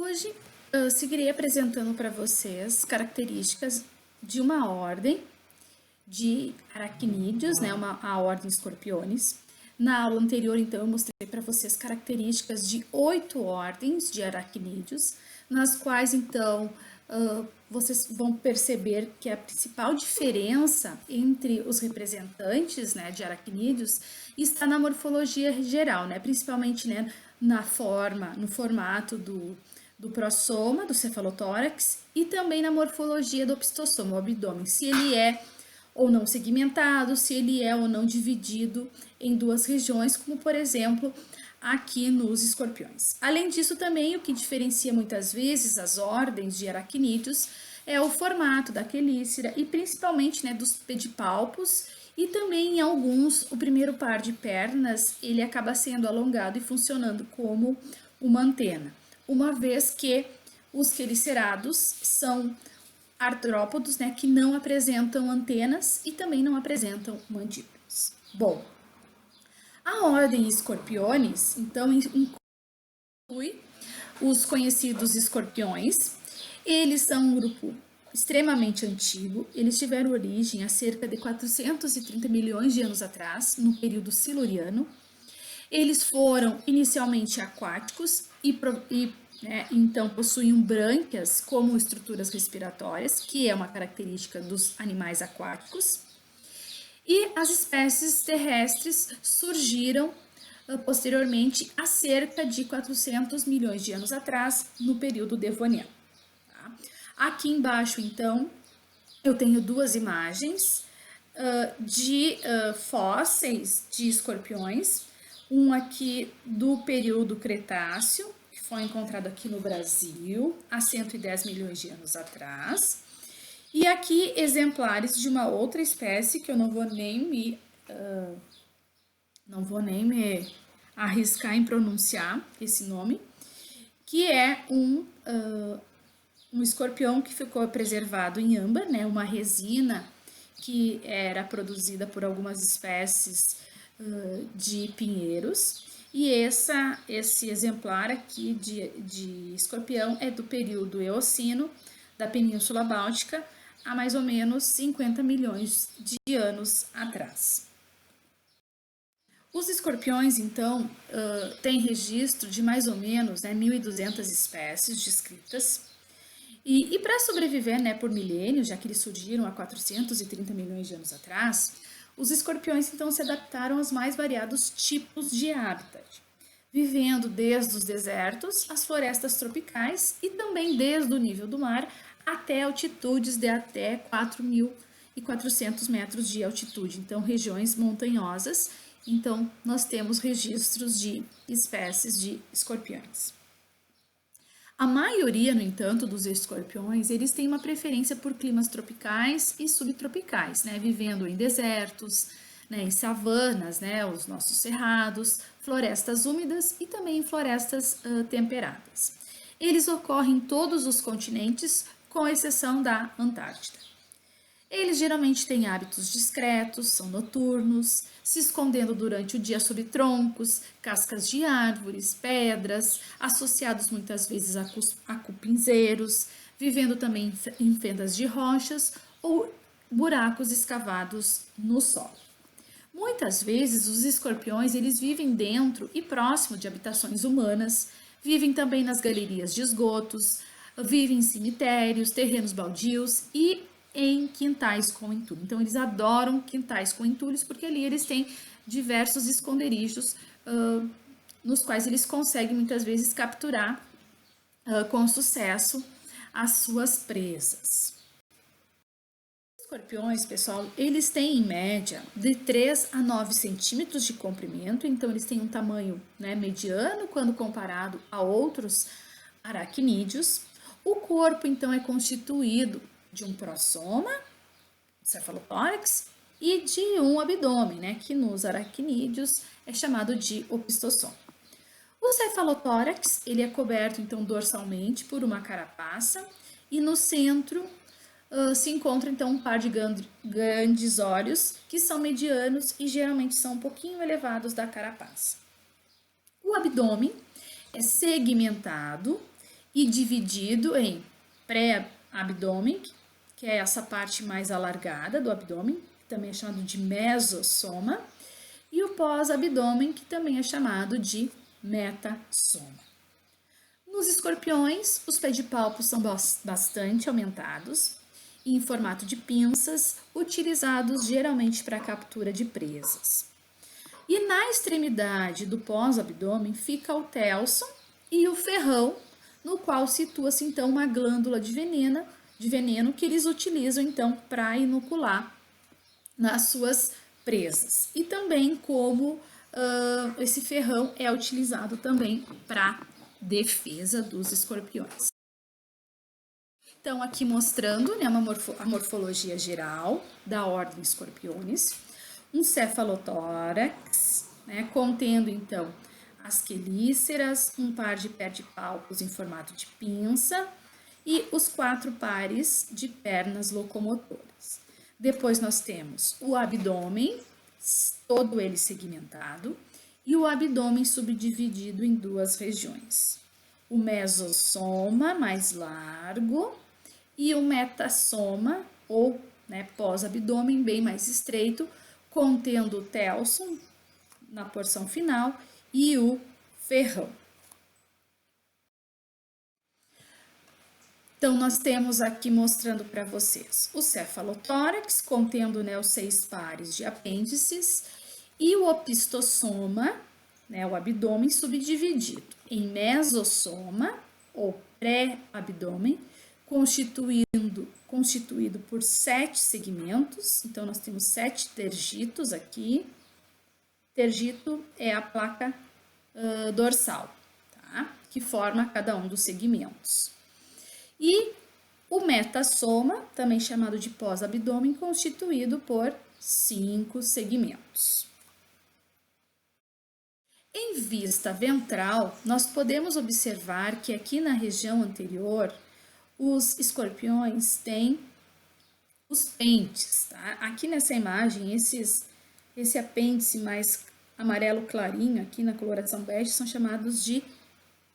Hoje eu seguirei apresentando para vocês características de uma ordem de aracnídeos, né, a ordem Scorpiones. Na aula anterior, então, eu mostrei para vocês características de 8 ordens de aracnídeos, nas quais, então, vocês vão perceber que a principal diferença entre os representantes, né, de aracnídeos está na morfologia geral, né, principalmente, né, na forma, no formato do prossoma, do cefalotórax, e também na morfologia do opistosoma, o abdômen, se ele é ou não segmentado, se ele é ou não dividido em duas regiões, como por exemplo aqui nos escorpiões. Além disso, também o que diferencia muitas vezes as ordens de aracnídeos é o formato da quelícera e principalmente, né, dos pedipalpos, e também em alguns o primeiro par de pernas ele acaba sendo alongado e funcionando como uma antena, uma vez que os quelicerados são artrópodos, né, que não apresentam antenas e também não apresentam mandíbulas. Bom, a ordem Scorpiones, então, inclui os conhecidos escorpiões. Eles são um grupo extremamente antigo, eles tiveram origem há cerca de 430 milhões de anos atrás, no período siluriano. Eles foram inicialmente aquáticos então possuíam brânquias como estruturas respiratórias, que é uma característica dos animais aquáticos. E as espécies terrestres surgiram posteriormente há cerca de 400 milhões de anos atrás, no período devoniano. Tá? Aqui embaixo, então, eu tenho duas imagens de fósseis de escorpiões, um aqui do período Cretáceo, que foi encontrado aqui no Brasil há 110 milhões de anos atrás, e aqui exemplares de uma outra espécie que eu não vou nem me arriscar em pronunciar esse nome, que é um escorpião que ficou preservado em âmbar, né, uma resina que era produzida por algumas espécies de pinheiros, e esse exemplar aqui de escorpião é do período Eoceno, da Península Báltica, há mais ou menos 50 milhões de anos atrás. Os escorpiões, então, têm registro de mais ou menos 1.200 espécies descritas, e para sobreviver, né, por milênios, já que eles surgiram há 430 milhões de anos atrás, os escorpiões então se adaptaram aos mais variados tipos de habitat, vivendo desde os desertos às florestas tropicais e também desde o nível do mar até altitudes de até 4.400 metros de altitude, então regiões montanhosas. Então nós temos registros de espécies de escorpiões. A maioria, no entanto, dos escorpiões, eles têm uma preferência por climas tropicais e subtropicais, né? Vivendo em desertos, né? Em savanas, né? Os nossos cerrados, florestas úmidas e também em florestas temperadas. Eles ocorrem em todos os continentes, com exceção da Antártida. Eles geralmente têm hábitos discretos, são noturnos, se escondendo durante o dia sob troncos, cascas de árvores, pedras, associados muitas vezes a cupinzeiros, vivendo também em fendas de rochas ou buracos escavados no solo. Muitas vezes os escorpiões eles vivem dentro e próximo de habitações humanas, vivem também nas galerias de esgotos, vivem em cemitérios, terrenos baldios e em quintais com entulho. Então, eles adoram quintais com entulhos porque ali eles têm diversos esconderijos nos quais eles conseguem muitas vezes capturar com sucesso as suas presas. Os escorpiões, pessoal, eles têm em média de 3 a 9 centímetros de comprimento, então eles têm um tamanho, né, mediano quando comparado a outros aracnídeos. O corpo, então, é constituído de um prossoma, cefalotórax, e de um abdômen, né, que nos aracnídeos é chamado de opistosoma. O cefalotórax, ele é coberto, então, dorsalmente por uma carapaça, e no centro se encontra, então, um par de grandes olhos, que são medianos e geralmente são um pouquinho elevados da carapaça. O abdômen é segmentado e dividido em pré-abdômen, que é essa parte mais alargada do abdômen, que também é chamado de mesossoma, e o pós-abdômen, que também é chamado de metassoma. Nos escorpiões, os pedipalpos são bastante aumentados e em formato de pinças, utilizados geralmente para a captura de presas. E na extremidade do pós-abdômen fica o telson e o ferrão, no qual situa-se então uma glândula de veneno que eles utilizam então para inocular nas suas presas. E também como esse ferrão é utilizado também para defesa dos escorpiões. Então, aqui mostrando, né, a morfologia geral da ordem Scorpiones, um cefalotórax, né, contendo então as quelíceras, um par de pedipalpos em formato de pinça e os 4 pares de pernas locomotoras. Depois nós temos o abdômen, todo ele segmentado, e o abdômen subdividido em 2 regiões. O mesossoma, mais largo, e o metassoma, ou pós-abdômen, bem mais estreito, contendo o telson na porção final e o ferrão. Então, nós temos aqui mostrando para vocês o cefalotórax, contendo os 6 pares de apêndices, e o opistossoma, o abdômen subdividido em mesossoma, ou pré-abdômen, constituído por 7 segmentos. Então, nós temos 7 tergitos aqui. Tergito é a placa dorsal, tá? Que forma cada um dos segmentos. E o metassoma, também chamado de pós-abdômen, constituído por 5 segmentos. Em vista ventral, nós podemos observar que aqui na região anterior, os escorpiões têm os pentes, tá? Aqui nessa imagem, esse apêndice mais amarelo clarinho, aqui na coloração bege, são chamados de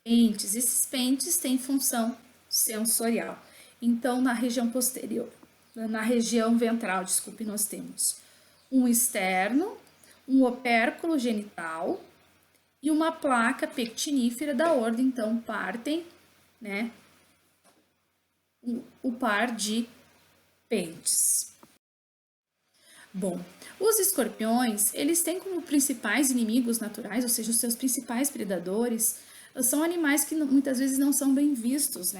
pentes. Esses pentes têm função sensorial. Então, na região posterior, na região ventral, desculpe, nós temos um externo, um opérculo genital e uma placa pectinífera da ordem, então partem, o par de pentes. Bom, os escorpiões, eles têm como principais inimigos naturais, ou seja, os seus principais predadores, são animais que muitas vezes não são bem vistos,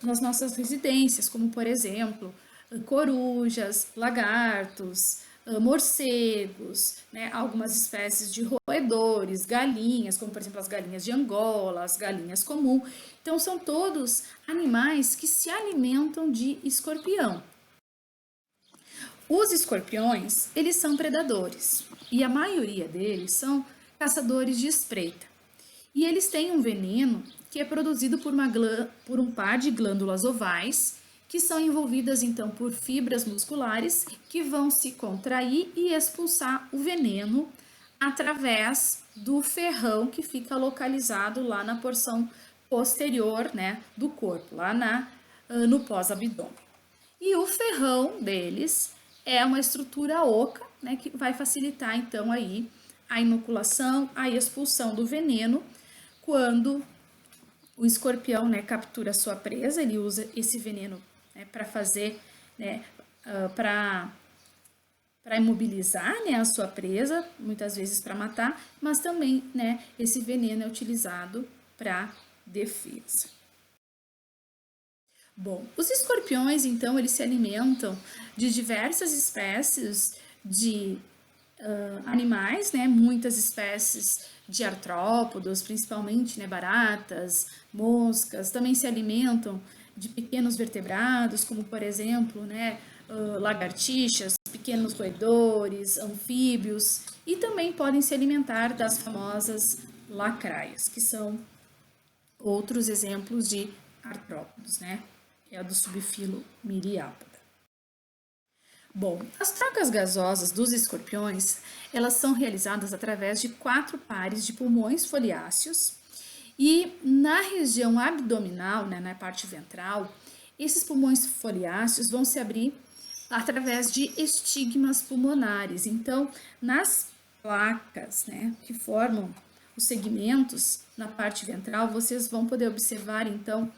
nas nossas residências, como, por exemplo, corujas, lagartos, morcegos, algumas espécies de roedores, galinhas, como, por exemplo, as galinhas de Angola, as galinhas comuns. Então, são todos animais que se alimentam de escorpião. Os escorpiões, eles são predadores e a maioria deles são caçadores de espreita. E eles têm um veneno que é produzido por um par de glândulas ovais que são envolvidas então por fibras musculares que vão se contrair e expulsar o veneno através do ferrão que fica localizado lá na porção posterior, do corpo, lá no pós-abdômen. E o ferrão deles é uma estrutura oca, que vai facilitar então aí a inoculação, a expulsão do veneno. Quando o escorpião captura a sua presa, ele usa esse veneno para fazer, para imobilizar a sua presa, muitas vezes para matar, mas também esse veneno é utilizado para defesa. Bom, os escorpiões, então, eles se alimentam de diversas espécies de animais, muitas espécies de artrópodos, principalmente baratas, moscas, também se alimentam de pequenos vertebrados, como por exemplo, lagartixas, pequenos roedores, anfíbios, e também podem se alimentar das famosas lacraias, que são outros exemplos de artrópodos, É a do subfilo Myriapoda. Bom, as trocas gasosas dos escorpiões, elas são realizadas através de 4 pares de pulmões foliáceos E na região abdominal, né, na parte ventral, esses pulmões foliáceos vão se abrir através de estigmas pulmonares. Então, nas placas, né, que formam os segmentos na parte ventral, vocês vão poder observar, então,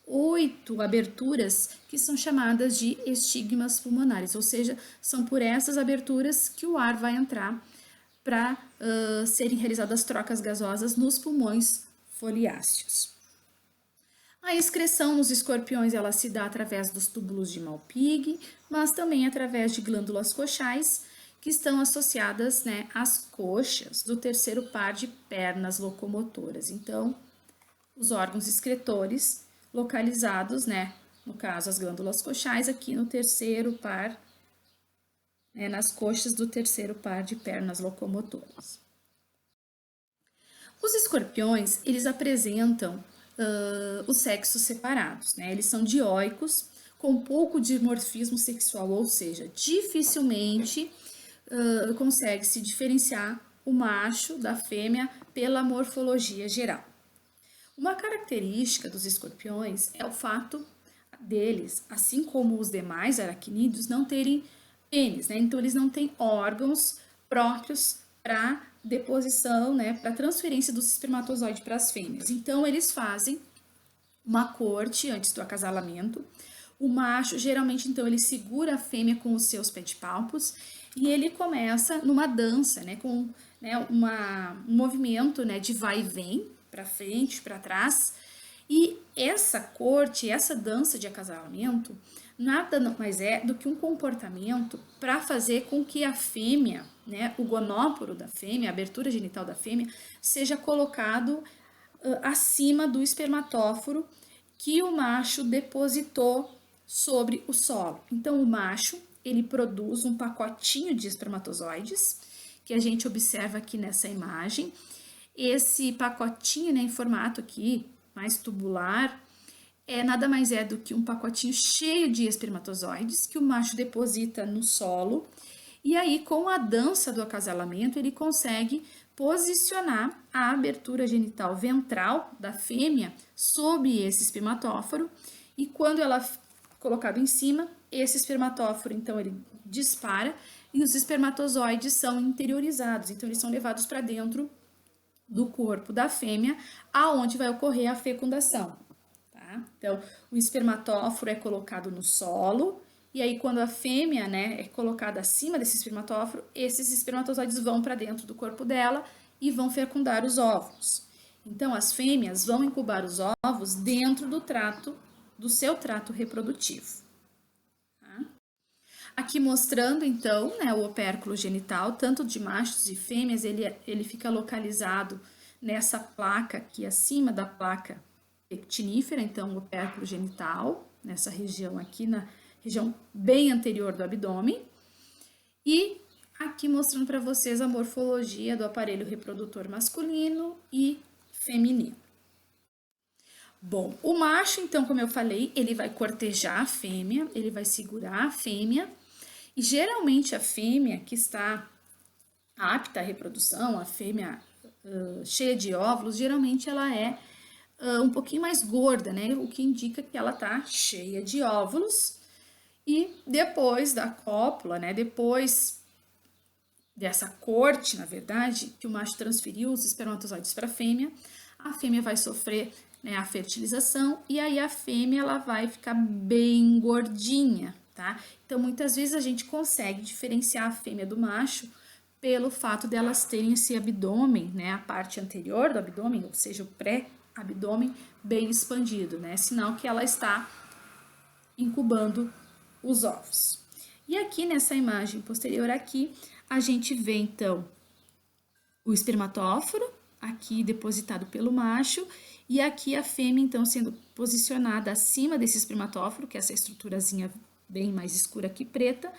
oito aberturas que são chamadas de estigmas pulmonares, ou seja, são por essas aberturas que o ar vai entrar para serem realizadas trocas gasosas nos pulmões foliáceos. A excreção nos escorpiões ela se dá através dos túbulos de Malpighi, mas também através de glândulas coxais, que estão associadas, né, às coxas do terceiro par de pernas locomotoras. Então, os órgãos excretores localizados, né, no caso as glândulas coxais, aqui no terceiro par, né, nas coxas do terceiro par de pernas locomotoras. Os escorpiões, eles apresentam os sexos separados, né? Eles são dioicos, com pouco dimorfismo sexual, ou seja, dificilmente consegue se diferenciar o macho da fêmea pela morfologia geral. Uma característica dos escorpiões é o fato deles, assim como os demais aracnídeos, não terem pênis, né? Então eles não têm órgãos próprios para deposição, né, para transferência dos espermatozoides para as fêmeas. Então eles fazem uma corte antes do acasalamento. O macho geralmente então ele segura a fêmea com os seus pedipalpos e ele começa numa dança, né, com um movimento, né, de vai e vem para frente, para trás. E essa corte, essa dança de acasalamento, nada mais é do que um comportamento para fazer com que a fêmea, né, o gonóporo da fêmea, a abertura genital da fêmea, seja colocado acima do espermatóforo que o macho depositou sobre o solo. Então, o macho, ele produz um pacotinho de espermatozoides, que a gente observa aqui nessa imagem. Esse pacotinho, né, em formato aqui, mais tubular, nada mais é do que um pacotinho cheio de espermatozoides que o macho deposita no solo e aí com a dança do acasalamento ele consegue posicionar a abertura genital ventral da fêmea sob esse espermatóforo e quando ela é colocada em cima, esse espermatóforo então ele dispara e os espermatozoides são interiorizados, então eles são levados para dentro do corpo da fêmea, aonde vai ocorrer a fecundação. Tá? Então, o espermatóforo é colocado no solo, e aí quando a fêmea, né, é colocada acima desse espermatóforo, esses espermatozoides vão para dentro do corpo dela e vão fecundar os óvulos. Então, as fêmeas vão incubar os ovos dentro do seu trato reprodutivo. Aqui mostrando, então, né, o opérculo genital, tanto de machos e fêmeas, ele fica localizado nessa placa aqui acima da placa pectinífera, então o opérculo genital, nessa região aqui, na região bem anterior do abdômen. E aqui mostrando para vocês a morfologia do aparelho reprodutor masculino e feminino. Bom, o macho, então, como eu falei, ele vai cortejar a fêmea, ele vai segurar a fêmea, e geralmente a fêmea que está apta à reprodução, a fêmea cheia de óvulos, geralmente ela é um pouquinho mais gorda, né? O que indica que ela tá cheia de óvulos. E depois da cópula, né? Depois dessa corte, na verdade, que o macho transferiu os espermatozoides para a fêmea vai sofrer, né, a fertilização e aí a fêmea ela vai ficar bem gordinha, tá? Então, muitas vezes a gente consegue diferenciar a fêmea do macho pelo fato delas terem esse abdômen, né, a parte anterior do abdômen, ou seja, o pré-abdômen bem expandido, né? Sinal que ela está incubando os ovos. E aqui nessa imagem posterior aqui, a gente vê então o espermatóforo, aqui depositado pelo macho, e aqui a fêmea então sendo posicionada acima desse espermatóforo, que é essa estruturazinha bem mais escura aqui preta,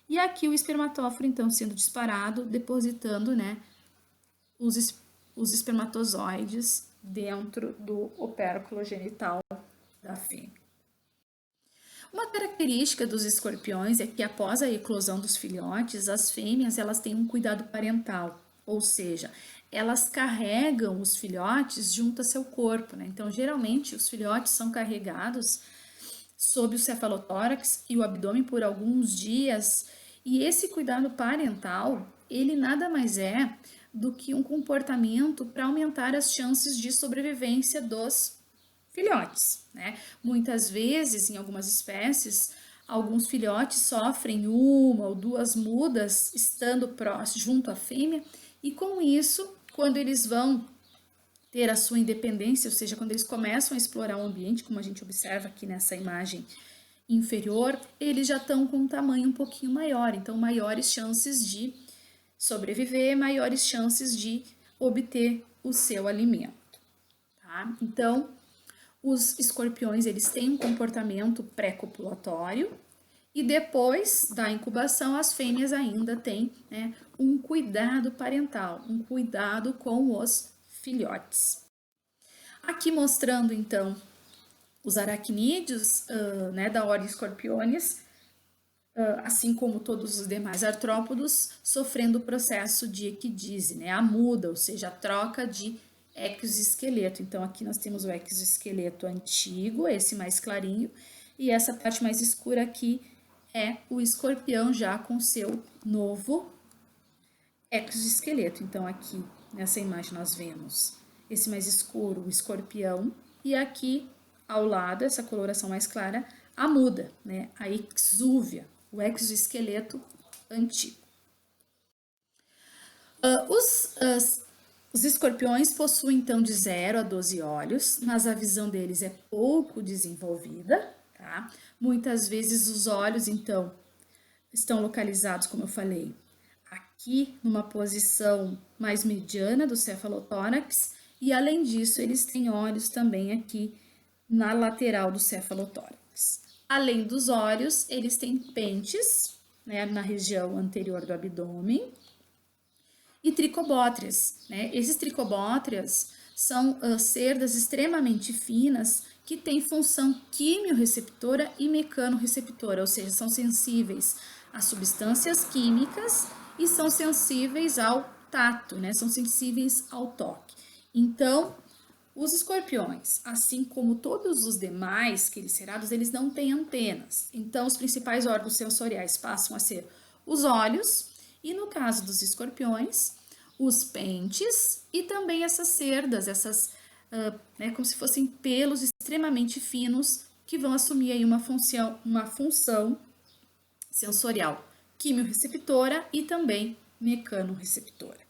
e aqui o espermatóforo então sendo disparado, depositando, né, os espermatozoides dentro do opérculo genital da fêmea. Uma característica dos escorpiões é que após a eclosão dos filhotes, as fêmeas elas têm um cuidado parental. ou seja, elas carregam os filhotes junto a seu corpo, né? Então, geralmente, os filhotes são carregados sob o cefalotórax e o abdômen por alguns dias, e esse cuidado parental, ele nada mais é do que um comportamento para aumentar as chances de sobrevivência dos filhotes, né? Muitas vezes, em algumas espécies, alguns filhotes sofrem uma ou duas mudas estando junto à fêmea, e com isso, quando eles vão ter a sua independência, ou seja, quando eles começam a explorar o ambiente, como a gente observa aqui nessa imagem inferior, eles já estão com um tamanho um pouquinho maior, então maiores chances de sobreviver, maiores chances de obter o seu alimento, tá? Então, os escorpiões, eles têm um comportamento pré-copulatório e depois da incubação, as fêmeas ainda têm, né, um cuidado parental, um cuidado com os filhotes. Aqui mostrando, então, os aracnídeos, né, da ordem Scorpiones, assim como todos os demais artrópodos, sofrendo o processo de equidise, né, a muda, ou seja, a troca de exoesqueleto. Então, aqui nós temos o exoesqueleto antigo, esse mais clarinho, e essa parte mais escura aqui é o escorpião já com seu novo exoesqueleto. Então, aqui nessa imagem nós vemos esse mais escuro, o escorpião, e aqui ao lado, essa coloração mais clara, a muda, né? A exúvia, o exoesqueleto antigo. Os escorpiões possuem então de 0 a 12 olhos, mas a visão deles é pouco desenvolvida, tá? Muitas vezes os olhos, então, estão localizados, como eu falei, aqui numa posição mais mediana do cefalotórax, e além disso, eles têm olhos também aqui na lateral do cefalotórax. Além dos olhos, eles têm pentes, né, na região anterior do abdômen, e tricobótrias, né? Esses tricobótrias são cerdas extremamente finas que têm função quimiorreceptora e mecanorreceptora, ou seja, são sensíveis a substâncias químicas e são sensíveis ao tato, né? São sensíveis ao toque. Então, os escorpiões, assim como todos os demais quelicerados, eles não têm antenas. Então, os principais órgãos sensoriais passam a ser os olhos, e no caso dos escorpiões, os pentes e também essas cerdas, né, como se fossem pelos extremamente finos que vão assumir aí uma função sensorial quimiorreceptora e também mecanorreceptora.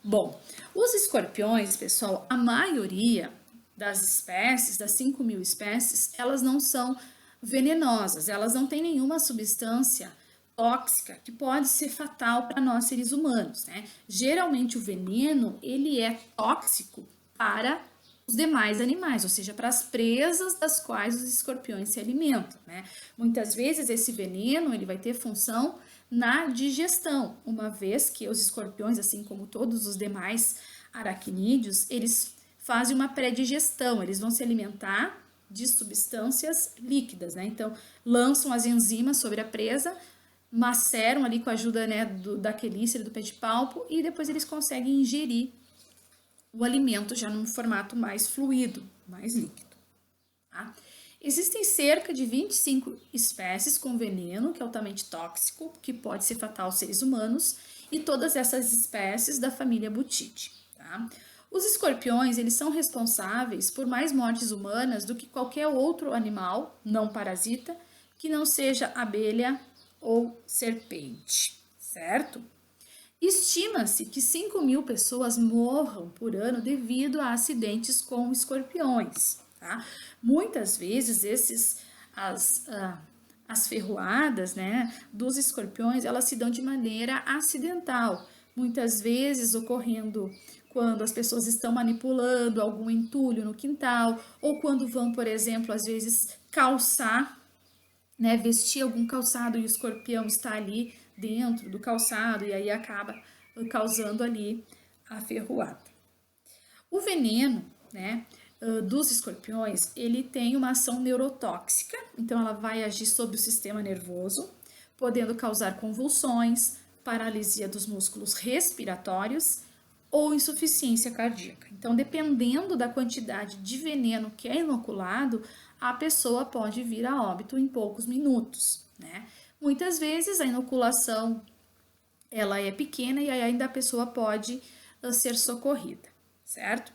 Bom, os escorpiões, pessoal, a maioria das espécies, das 5.000 espécies, elas não são venenosas, elas não têm nenhuma substância tóxica que pode ser fatal para nós seres humanos, né? Geralmente o veneno, ele é tóxico para os demais animais, ou seja, para as presas das quais os escorpiões se alimentam, né? Muitas vezes esse veneno, ele vai ter função na digestão, uma vez que os escorpiões, assim como todos os demais aracnídeos, eles fazem uma pré-digestão, eles vão se alimentar de substâncias líquidas, né? Então, lançam as enzimas sobre a presa, maceram ali com a ajuda, né, da quelícera, do pedipalpo, e depois eles conseguem ingerir o alimento já num formato mais fluido, mais líquido. Tá? Existem cerca de 25 espécies com veneno, que é altamente tóxico, que pode ser fatal aos seres humanos, e todas essas espécies da família Buthidae. Tá? Os escorpiões, eles são responsáveis por mais mortes humanas do que qualquer outro animal não parasita, que não seja abelha ou serpente, certo? Estima-se que 5.000 pessoas morram por ano devido a acidentes com escorpiões, tá? Muitas vezes as ferroadas, né, dos escorpiões, elas se dão de maneira acidental, muitas vezes ocorrendo quando as pessoas estão manipulando algum entulho no quintal, ou quando vão, por exemplo, às vezes calçar, né, vestir algum calçado e o escorpião está ali dentro do calçado e aí acaba causando ali a ferroada. O veneno, né, dos escorpiões, ele tem uma ação neurotóxica, então ela vai agir sobre o sistema nervoso, podendo causar convulsões, paralisia dos músculos respiratórios ou insuficiência cardíaca. Então, dependendo da quantidade de veneno que é inoculado, a pessoa pode vir a óbito em poucos minutos, né? Muitas vezes a inoculação ela é pequena e ainda a pessoa pode ser socorrida, certo?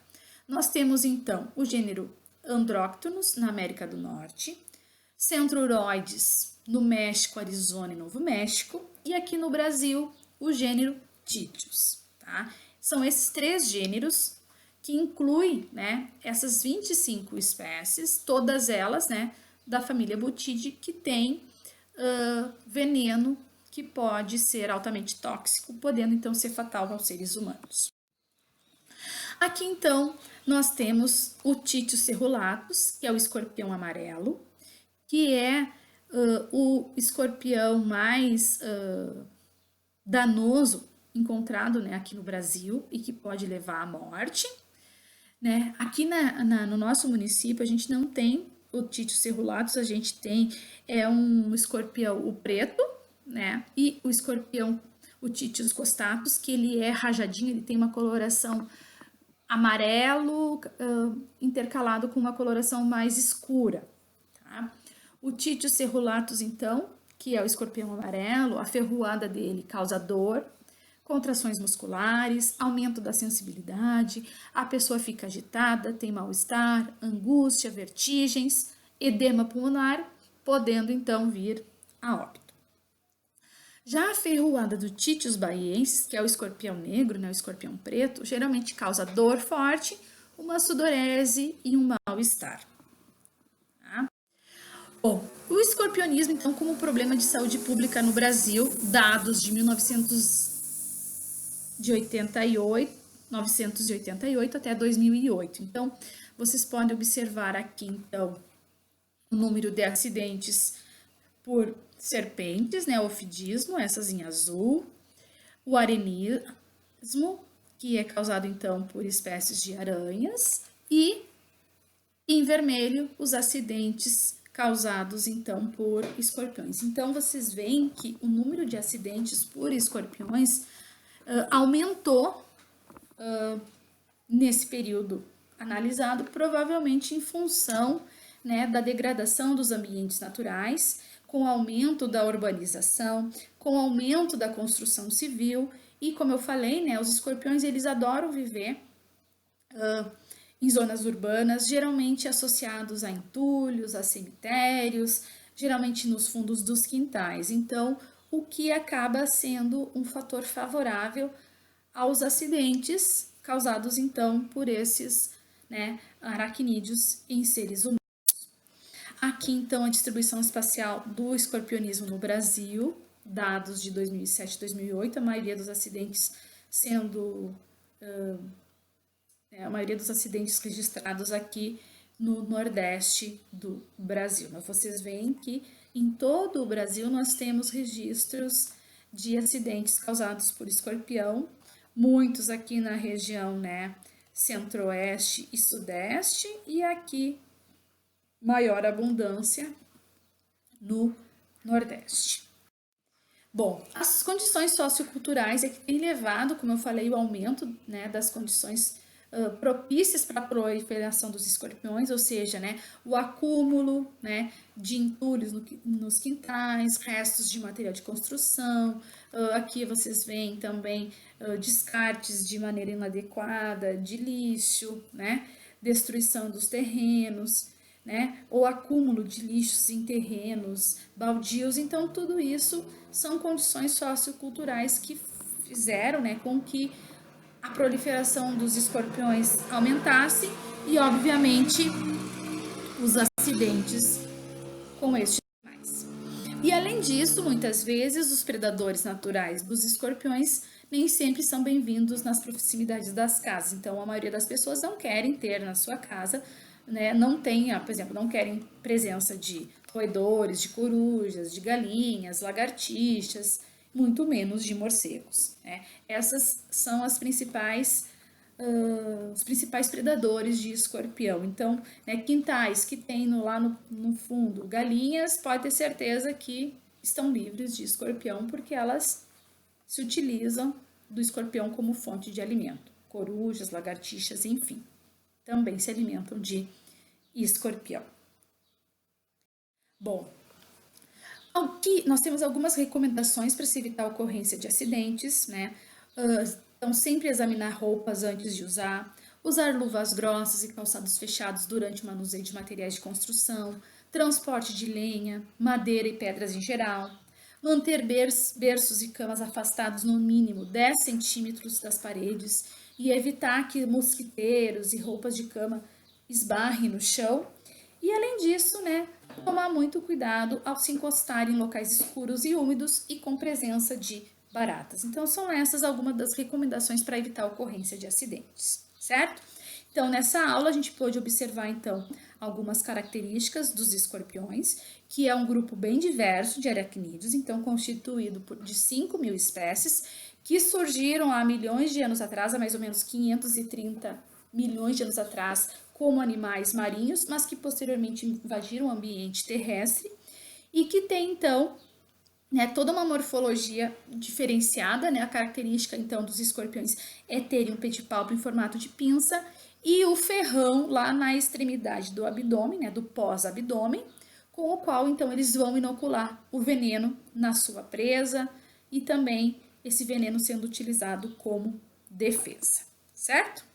Nós temos então o gênero Andróctonus na América do Norte, Centruroides no México, Arizona e Novo México, e aqui no Brasil o gênero Títios, tá? São esses 3 gêneros que incluem, né, essas 25 espécies, todas elas, né, da família Buthidae, que tem veneno que pode ser altamente tóxico, podendo então ser fatal aos seres humanos. Aqui então nós temos o Títios cerulatus, que é o escorpião amarelo, que é o escorpião mais danoso encontrado, né, aqui no Brasil e que pode levar à morte. Né? Aqui no nosso município a gente não tem o Títios cerulatus, a gente tem um escorpião, o preto, né? E o escorpião, o Títios costatus, que ele é rajadinho, ele tem uma coloração amarelo intercalado com uma coloração mais escura. Tá? O Títios cerulatus, então, que é o escorpião amarelo, a ferroada dele causa dor, contrações musculares, aumento da sensibilidade, a pessoa fica agitada, tem mal-estar, angústia, vertigens, edema pulmonar, podendo então vir a óbito. Já a ferroada do Títios baiensis, que é o escorpião negro, né, o escorpião preto, geralmente causa dor forte, uma sudorese e um mal-estar. Tá? Bom, o escorpionismo, então, como problema de saúde pública no Brasil, dados de 1988 até 2008. Então, vocês podem observar aqui, então, o número de acidentes por serpentes, né, ofidismo, essas em azul, o arenismo, que é causado, então, por espécies de aranhas, e, em vermelho, os acidentes causados, então, por escorpiões. Então, vocês veem que o número de acidentes por escorpiões aumentou nesse período analisado, provavelmente em função, né, da degradação dos ambientes naturais, com o aumento da urbanização, com o aumento da construção civil e, como eu falei, né, os escorpiões eles adoram viver em zonas urbanas, geralmente associados a entulhos, a cemitérios, geralmente nos fundos dos quintais. Então, o que acaba sendo um fator favorável aos acidentes causados então por esses, né, aracnídeos em seres humanos. Aqui então a distribuição espacial do escorpionismo no Brasil, dados de 2007 e 2008, a maioria dos acidentes sendo a maioria dos acidentes registrados aqui no Nordeste do Brasil. Mas vocês veem que em todo o Brasil nós temos registros de acidentes causados por escorpião, muitos aqui na região, né, centro-oeste e sudeste, e aqui maior abundância no Nordeste. Bom, as condições socioculturais é que tem levado, como eu falei, o aumento, né, das condições propícias para a proliferação dos escorpiões, ou seja, né, o acúmulo, né, de entulhos nos quintais, restos de material de construção. Aqui vocês veem também descartes de maneira inadequada de lixo, né, destruição dos terrenos, né, ou acúmulo de lixos em terrenos baldios. Então, tudo isso são condições socioculturais que fizeram, né, com que a proliferação dos escorpiões aumentasse e, obviamente, os acidentes com estes animais. E, além disso, muitas vezes, os predadores naturais dos escorpiões nem sempre são bem-vindos nas proximidades das casas. Então, a maioria das pessoas não querem ter na sua casa, né, não tem, por exemplo, não querem presença de roedores, de corujas, de galinhas, lagartixas, muito menos de morcegos. Né? Essas são os principais predadores de escorpião. Então, né, quintais que tem lá no fundo galinhas, pode ter certeza que estão livres de escorpião, porque elas se utilizam do escorpião como fonte de alimento. Corujas, lagartixas, enfim, também se alimentam de escorpião. Bom, aqui nós temos algumas recomendações para se evitar a ocorrência de acidentes, né? Então, sempre examinar roupas antes de usar luvas grossas e calçados fechados durante o manuseio de materiais de construção, transporte de lenha, madeira e pedras em geral, manter berços e camas afastados no mínimo 10 centímetros das paredes e evitar que mosquiteiros e roupas de cama esbarrem no chão. E além disso, né, tomar muito cuidado ao se encostar em locais escuros e úmidos e com presença de baratas. Então, são essas algumas das recomendações para evitar a ocorrência de acidentes, certo? Então, nessa aula, a gente pôde observar, então, algumas características dos escorpiões, que é um grupo bem diverso de aracnídeos, então, constituído de 5.000 espécies, que surgiram há milhões de anos atrás, há mais ou menos 530 milhões de anos atrás, como animais marinhos, mas que posteriormente invadiram o ambiente terrestre e que tem, então, né, toda uma morfologia diferenciada, né? A característica, então, dos escorpiões é terem um pedipalpo em formato de pinça e o ferrão lá na extremidade do abdômen, né, do pós-abdômen, com o qual, então, eles vão inocular o veneno na sua presa e também esse veneno sendo utilizado como defesa, certo?